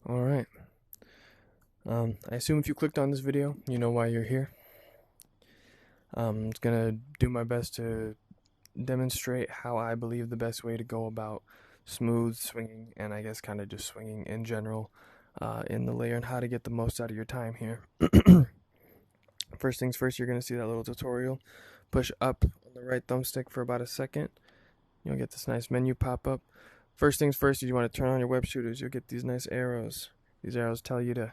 Alright. I assume if you clicked on this video, you know why you're here. I'm gonna do my best to demonstrate how I believe the best way to go about smooth swinging, and I guess kind of just swinging in general in the layer, and how to get the most out of your time here. First things first, you're gonna see that little tutorial. Push up on the right thumbstick for about a second. You'll get this nice menu pop up. First things first, you want to turn on your web shooters. You'll get these nice arrows. These arrows tell you to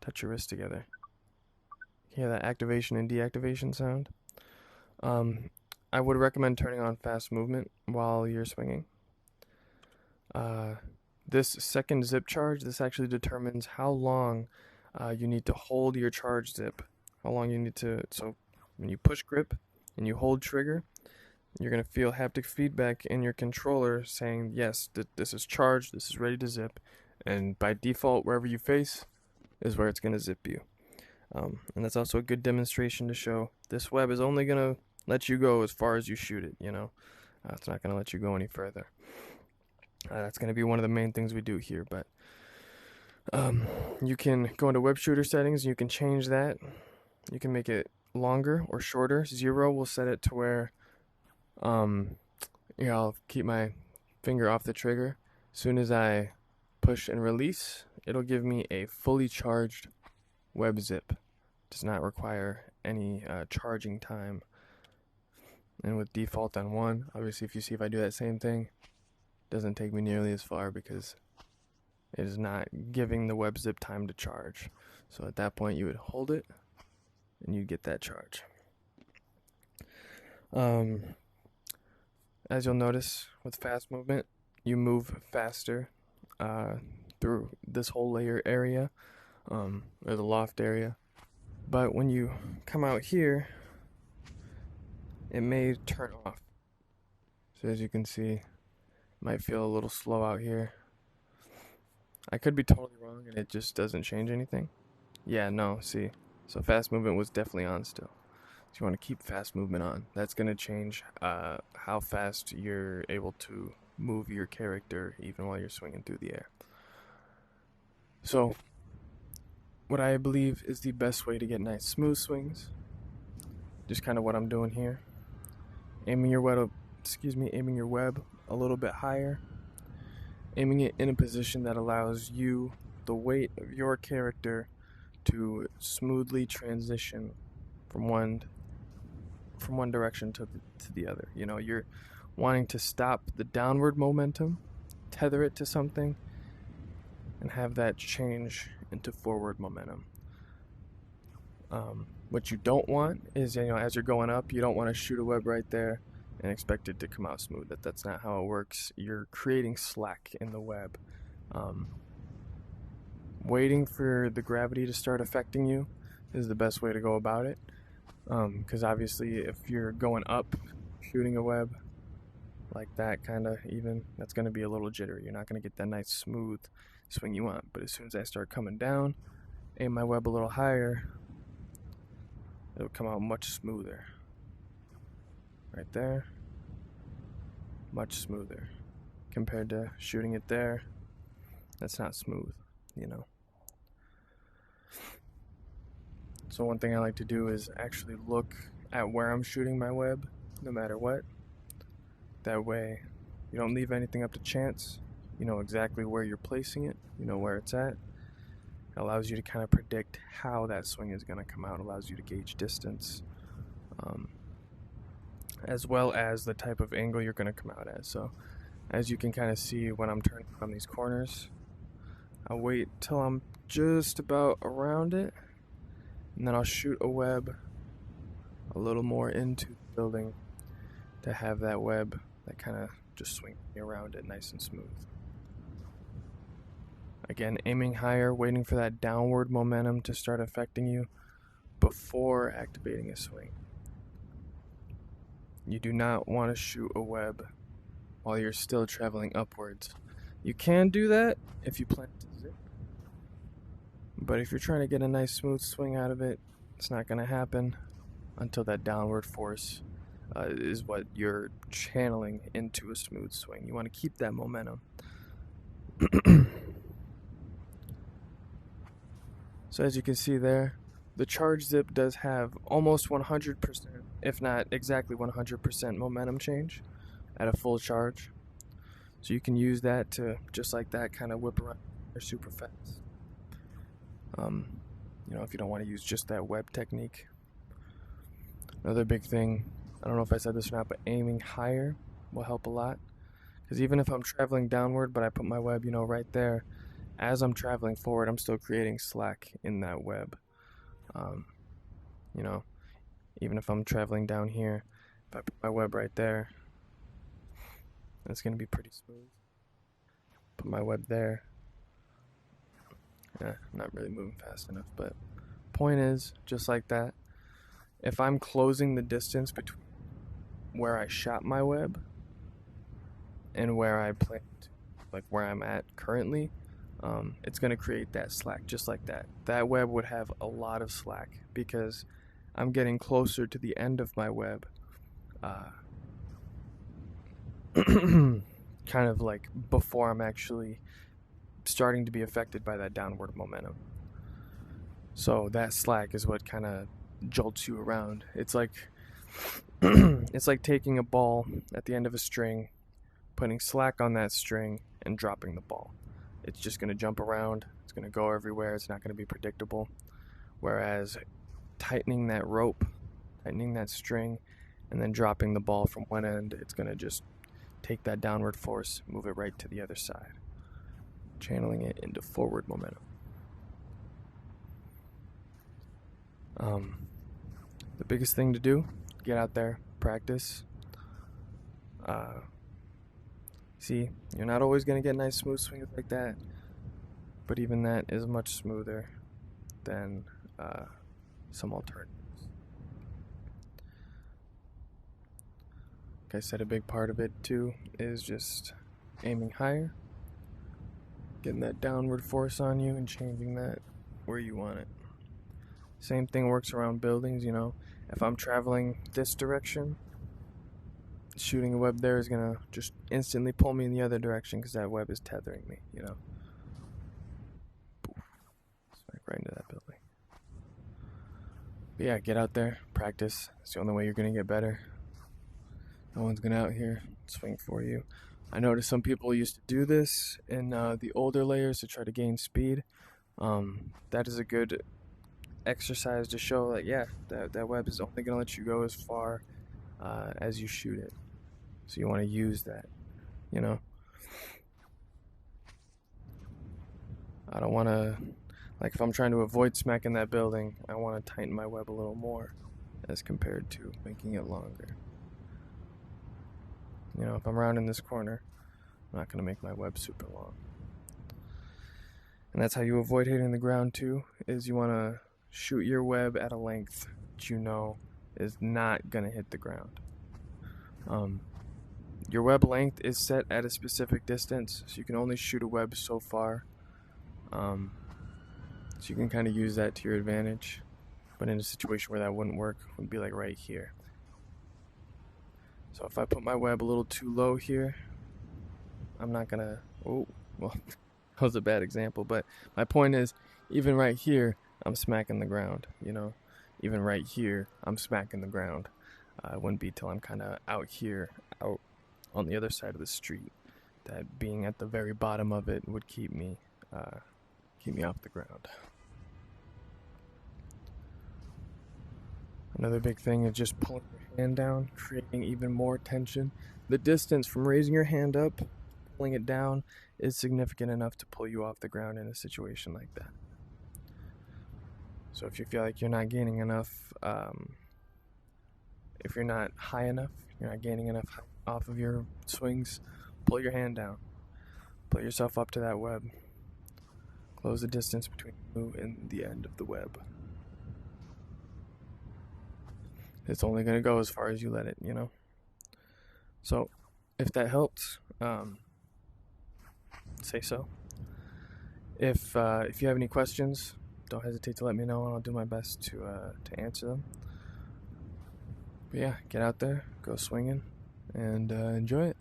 touch your wrists together. Hear that activation and deactivation sound? I would recommend turning on fast movement while you're swinging. This second zip charge, this actually determines how long you need to hold your charge zip. How long you need to, so when you push grip and you hold trigger, you're going to feel haptic feedback in your controller saying, yes, this is charged, this is ready to zip, and by default, wherever you face is where it's going to zip you. And that's also a good demonstration to show this web is only going to let you go as far as you shoot it, you know. It's not going to let you go any further. That's going to be one of the main things we do here, but you can go into web shooter settings, you can change that. You can make it longer or shorter. 0 will set it to where I'll keep my finger off the trigger. As soon as I push and release, it'll give me a fully charged web zip. Does not require any charging time. And with default on 1, obviously if you see if I do that same thing, it doesn't take me nearly as far because it is not giving the web zip time to charge. So at that point you would hold it and you get that charge. As you'll notice with fast movement, you move faster through this whole layer area, or the loft area. But when you come out here, it may turn off. So as you can see, it might feel a little slow out here. I could be totally wrong and it just doesn't change anything. Yeah, no, see. So fast movement was definitely on still. So you want to keep fast movement on. That's going to change how fast you're able to move your character even while you're swinging through the air. So what I believe is the best way to get nice smooth swings, just kind of what I'm doing here. Aiming your web a little bit higher. Aiming it in a position that allows you, the weight of your character, to smoothly transition from one direction to the other. You know, you're wanting to stop the downward momentum, tether it to something, and have that change into forward momentum. What you don't want is, as you're going up, you don't want to shoot a web right there and expect it to come out smooth. That's not how it works. You're creating slack in the web. Waiting for the gravity to start affecting you is the best way to go about it. Because obviously if you're going up shooting a web like that, kind of even, that's going to be a little jittery. You're not going to get that nice smooth swing you want. But as soon as I start coming down, aim my web a little higher, it'll come out much smoother. Right there, much smoother compared to shooting it there. That's not smooth, you know. So one thing I like to do is actually look at where I'm shooting my web, no matter what. That way, you don't leave anything up to chance. You know exactly where you're placing it. You know where it's at. It allows you to kind of predict how that swing is going to come out. It allows you to gauge distance, as well as the type of angle you're going to come out at. So, as you can kind of see when I'm turning from these corners, I'll wait till I'm just about around it, and then I'll shoot a web a little more into the building to have that web that kind of just swing around it nice and smooth. Again, aiming higher, waiting for that downward momentum to start affecting you before activating a swing. You do not want to shoot a web while you're still traveling upwards. You can do that if you plan to zip, but if you're trying to get a nice smooth swing out of it, it's not going to happen until that downward force is what you're channeling into a smooth swing. You want to keep that momentum. So as you can see there, the charge zip does have almost 100%, if not exactly 100% momentum change at a full charge. So you can use that to, just like that, kind of whip around super fast. You know, if you don't want to use just that web technique. Another big thing, I don't know if I said this or not, but aiming higher will help a lot. Because even if I'm traveling downward, but I put my web, you know, right there, as I'm traveling forward, I'm still creating slack in that web. You know, even if I'm traveling down here, if I put my web right there, it's going to be pretty smooth. Put my web there. Yeah, I'm not really moving fast enough, but point is, just like that, if I'm closing the distance between where I shot my web and where I plan to, like where I'm at currently, it's going to create that slack just like that. That web would have a lot of slack because I'm getting closer to the end of my web, kind of like before I'm actually starting to be affected by that downward momentum. So that slack is what kind of jolts you around. It's like it's like taking a ball at the end of a string, putting slack on that string, and dropping the ball. It's just going to jump around. It's going to go everywhere. It's not going to be predictable. Whereas tightening that rope, tightening that string, and then dropping the ball from one end, it's going to just take that downward force, move it right to the other side, channeling it into forward momentum. The biggest thing to do, get out there, practice. See, you're not always going to get nice smooth swings like that, but even that is much smoother than some alternatives. Like I said, a big part of it too is just aiming higher, getting that downward force on you and changing that where you want it. Same thing works around buildings, you know. If I'm traveling this direction, shooting a web there is going to just instantly pull me in the other direction because that web is tethering me, you know. Smack right into that building. But yeah, get out there, practice. It's the only way you're going to get better. No one's going to out here swing for you. I noticed some people used to do this in the older layers to try to gain speed. That is a good exercise to show that, yeah, that web is only going to let you go as far as you shoot it. So you want to use that, you know. I don't want to, like if I'm trying to avoid smacking that building, I want to tighten my web a little more as compared to making it longer. You know, if I'm rounding this corner, I'm not going to make my web super long. And that's how you avoid hitting the ground too, is you want to shoot your web at a length that you know is not going to hit the ground. Your web length is set at a specific distance, so you can only shoot a web so far. So you can kind of use that to your advantage. But in a situation where that wouldn't work, it would be like right here. So if I put my web a little too low here, I'm not gonna, oh, well, that was a bad example, but my point is, even right here, I'm smacking the ground, you know? Even right here, I'm smacking the ground. It wouldn't be till I'm kind of out here, out on the other side of the street, that being at the very bottom of it would keep me off the ground. Another big thing is just pulling your hand down, creating even more tension. The distance from raising your hand up, pulling it down, is significant enough to pull you off the ground in a situation like that. So if you feel like you're not gaining enough, if you're not high enough, you're not gaining enough off of your swings, pull your hand down. Put yourself up to that web. Close the distance between you and the end of the web. It's only going to go as far as you let it, you know? So, if that helps, say so. If you have any questions, don't hesitate to let me know, and I'll do my best to answer them. But yeah, get out there, go swinging, and enjoy it.